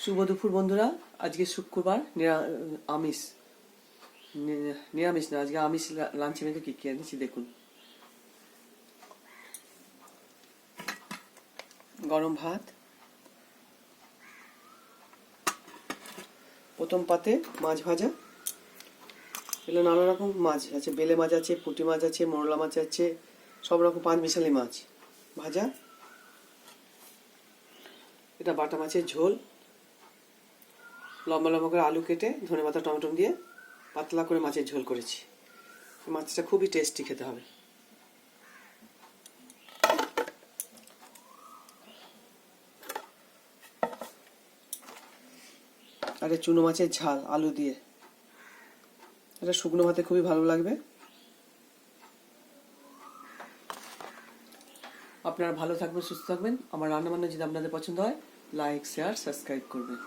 শুভ দুপুর বন্ধুরা। আজকে শুক্রবার, আমিষ নিরামিষ না, আজকে আমিষ লাঞ্চে মেখে কি কি এনেছি দেখুন। গরম ভাত, প্রথম পাতে মাছ ভাজা, এগুলো নানা রকম মাছ আছে, বেলে মাছ আছে, পুঁটি মাছ আছে, মোরলা মাছ আছে, সব রকম পাঁচ মিশালি মাছ ভাজা। এটা বাটা মাছের ঝোল, লম্বা লম্বা করে আলু কেটে ধনেপাতা টমেটো দিয়ে পাতলা করে মাছের ঝোল করেছি। মাছটা খুবই টেস্টি খেতে হবে। আর চুনো মাছের ঝাল আলু দিয়ে, এটা শুকনো ভাতে খুবই ভালো লাগবে। আপনারা ভালো থাকবেন, সুস্থ থাকবেন। আমার রান্না বান্না যদি আপনাদের পছন্দ হয়, লাইক শেয়ার সাবস্ক্রাইব করবেন।